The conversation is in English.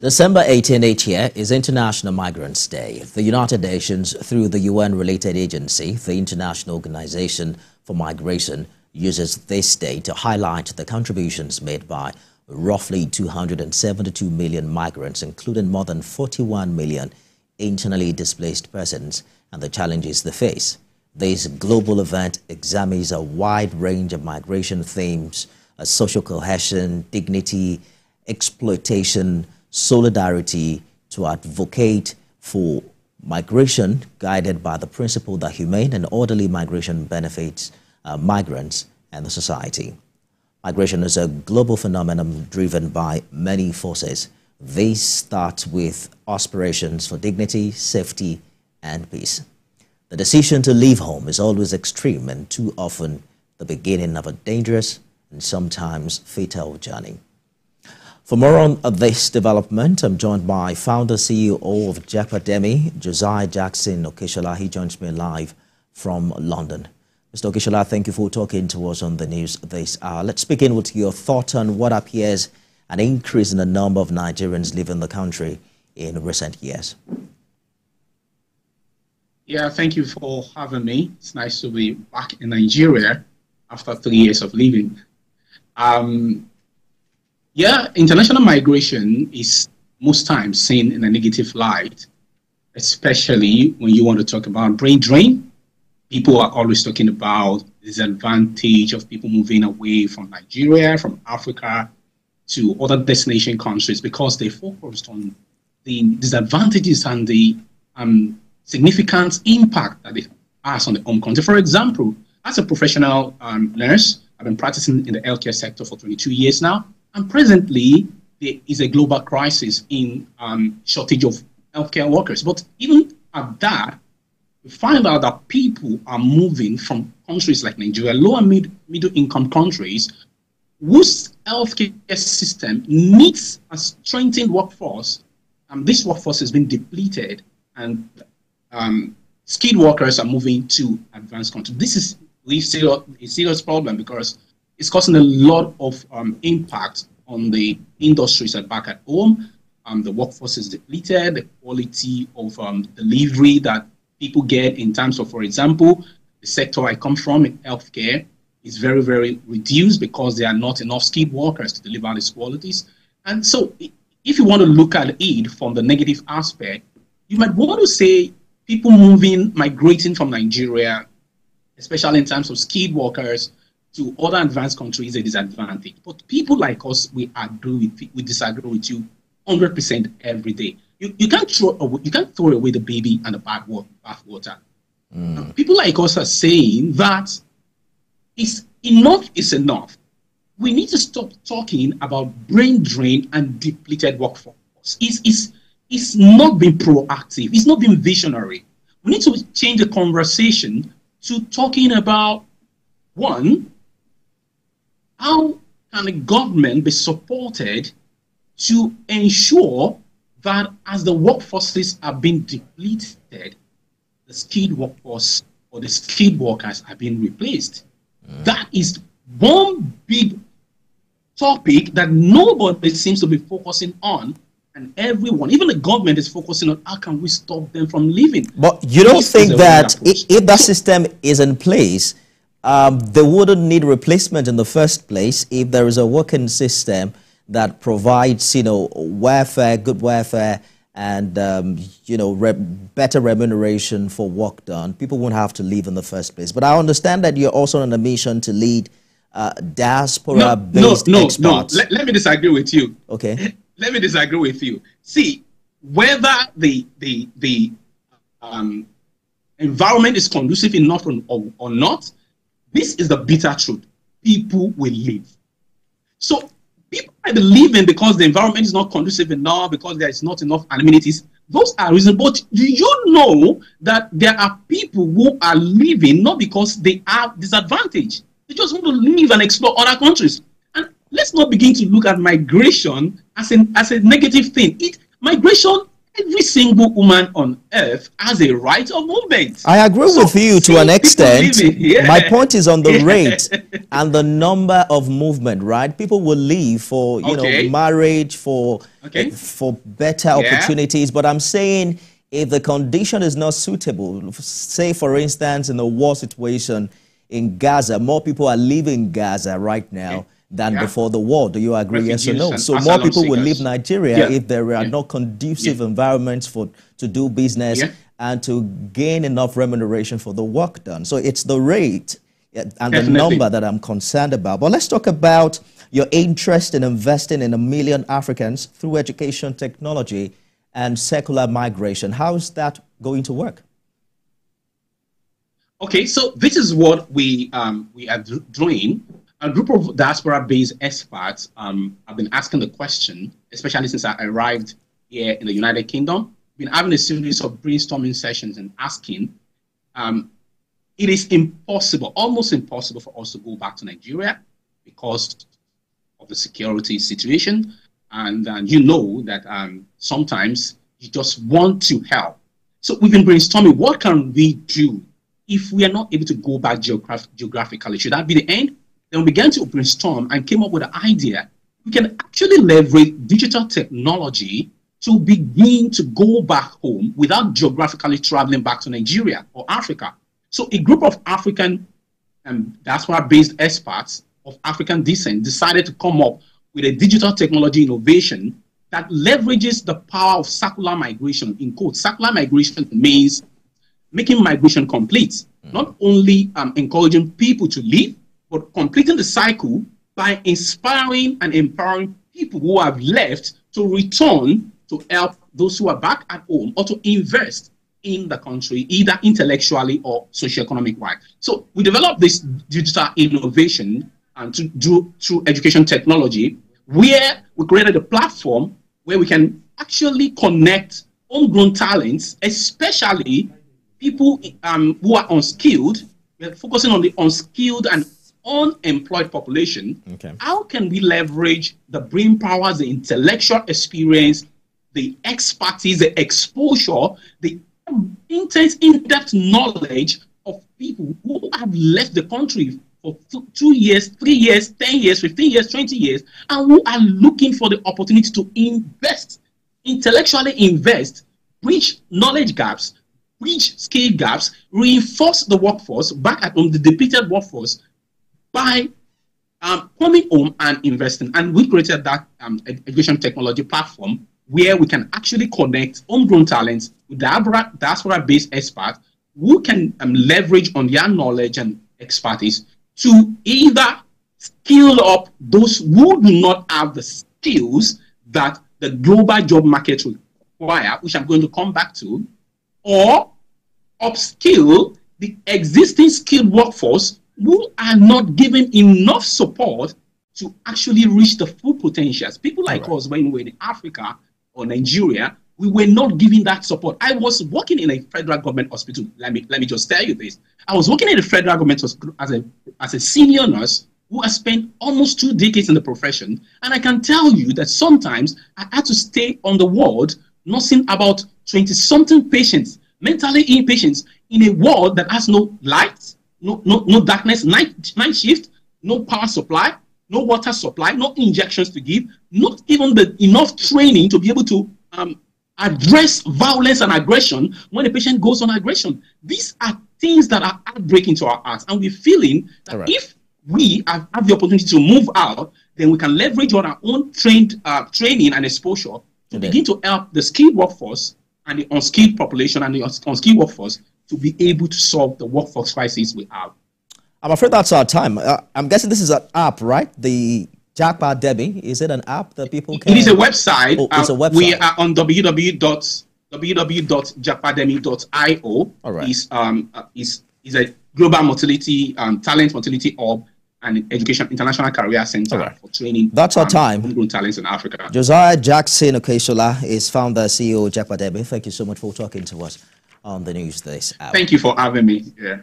December 18 each year is International Migrants Day. The United Nations, through the UN-related agency, the International Organization for Migration, uses this day to highlight the contributions made by roughly 272 million migrants, including more than 41 million internally displaced persons, and the challenges they face. This global event examines a wide range of migration themes: social cohesion, dignity, exploitation, solidarity, to advocate for migration guided by the principle that humane and orderly migration benefits migrants and the society. Migration is a global phenomenon driven by many forces. These start with aspirations for dignity, safety, and peace. The decision to leave home is always extreme and too often the beginning of a dangerous and sometimes fatal journey. For more on this development, I'm joined by founder CEO of Jepidemi, Josiah Jackson Okeshola. He joins me live from London. Mr. Okeshola, thank you for talking to us on the news this hour. Let's begin with your thought on what appears an increase in the number of Nigerians leaving the country in recent years. Yeah, thank you for having me. It's nice to be back in Nigeria after 3 years of leaving. Yeah, international migration is most times seen in a negative light, especially when you want to talk about brain drain. People are always talking about the disadvantage of people moving away from Nigeria, from Africa to other destination countries because they focused on the disadvantages and the significant impact that it has on the home country. For example, as a professional nurse, I've been practicing in the healthcare sector for 22 years now. And presently, there is a global crisis in shortage of healthcare workers. But even at that, we find out that people are moving from countries like Nigeria, low and middle income countries, whose healthcare system needs a strengthened workforce. This workforce has been depleted, and skilled workers are moving to advanced countries. This is a serious problem because it's causing a lot of impact on the industries back at home. The workforce is depleted. The quality of delivery that people get in terms of, for example, the sector I come from in healthcare is very, very reduced because there are not enough skilled workers to deliver these qualities. And so if you want to look at it from the negative aspect, you might want to say people migrating from Nigeria, especially in terms of skilled workers, to other advanced countries, a disadvantage. But people like us, we disagree with you 100% every day. You can't throw away the baby and the bathwater. People like us are saying that enough is enough. We need to stop talking about brain drain and depleted workforce. It's not being proactive. It's not being visionary. We need to change the conversation to talking about, one, how can the government be supported to ensure that as the workforces are being depleted, the skilled workforce or the skilled workers are being replaced? That is one big topic that nobody seems to be focusing on, and everyone, even the government, is focusing on how can we stop them from leaving. But you don't think that if that system is in place, they wouldn't need replacement in the first place if there is a working system that provides, welfare, good welfare, and, better remuneration for work done? People won't have to leave in the first place. But I understand that you're also on a mission to lead diaspora-based experts. No. Let me disagree with you. Okay. Let me disagree with you. See, whether the environment is conducive enough or not, this is the bitter truth. People will leave. So people are leaving because the environment is not conducive enough, because there is not enough amenities. Those are reasons. But do you know that there are people who are leaving not because they are disadvantaged? They just want to leave and explore other countries. And let's not begin to look at migration as a negative thing. Migration every single woman on earth has a right of movement. I agree with you to an extent. Yeah. My point is on the rate and the number of movement, right? People will leave for, you know, marriage, for better opportunities. But I'm saying if the condition is not suitable, say, for instance, in a war situation in Gaza, more people are leaving Gaza right now than before the war. Do you agree, yes or no? So more people will leave Nigeria if there are not conducive environments to do business and to gain enough remuneration for the work done. So it's the rate and the number that I'm concerned about. But let's talk about your interest in investing in 1 million Africans through education, technology, and secular migration. How is that going to work? Okay, so this is what we are doing. A group of diaspora-based experts have been asking the question, especially since I arrived here in the United Kingdom. We've been having a series of brainstorming sessions and asking, it is impossible, almost impossible for us to go back to Nigeria because of the security situation. And you know that sometimes you just want to help. So we've been brainstorming, what can we do if we are not able to go back geographically? Should that be the end? Then we began to brainstorm and came up with an idea. We can actually leverage digital technology to begin to go back home without geographically traveling back to Nigeria or Africa. So a group of African diaspora-based experts of African descent decided to come up with a digital technology innovation that leverages the power of circular migration. In quotes, circular migration means making migration complete, not only encouraging people to leave, but completing the cycle by inspiring and empowering people who have left to return to help those who are back at home or to invest in the country, either intellectually or socioeconomic wise. So we developed this digital innovation and to do through education technology, where we created a platform where we can actually connect homegrown talents, especially people who are unskilled. We're focusing on the unskilled and unemployed population. How can we leverage the brain powers, the intellectual experience, the expertise, the exposure, the intense, in-depth knowledge of people who have left the country for 2 years, 3 years, 10 years, 15 years, 20 years, and who are looking for the opportunity to invest, intellectually invest, bridge knowledge gaps, bridge skill gaps, reinforce the workforce back at home, the depleted workforce, by coming home and investing. And we created that education technology platform where we can actually connect homegrown talents with diaspora-based experts who can leverage on their knowledge and expertise to either skill up those who do not have the skills that the global job market require, which I'm going to come back to, or upskill the existing skilled workforce who are not given enough support to actually reach the full potentials. People like us, when we were in Africa or Nigeria, we were not given that support. I was working in a federal government hospital. Let me just tell you this. I was working in the federal government as a senior nurse who has spent almost 2 decades in the profession. And I can tell you that sometimes I had to stay on the ward nursing about 20-something patients, mentally ill patients, in a ward that has no light, no darkness, night shift, no power supply, no water supply, no injections to give, not even enough training to be able to address violence and aggression when a patient goes on aggression. These are things that are heartbreaking to our hearts, and we're feeling that if we have the opportunity to move out, then we can leverage on our own training and exposure to begin to help the skilled workforce and the unskilled population and the unskilled workforce to be able to solve the workforce crisis we have. I'm afraid that's our time. I'm guessing this is an app, right? The Jackpot Debbie, is it an app that people can... It is a website. Oh, it's a website. We are on www.jackpotdemi.io. All right. Is a global motility, talent motility hub and education international career center for training. That's our time. Homegrown talents in Africa. Josiah Jackson Okeshola is founder and CEO of Jackpot Debbie. Thank you so much for talking to us on the news this hour. Thank you for having me. Yeah.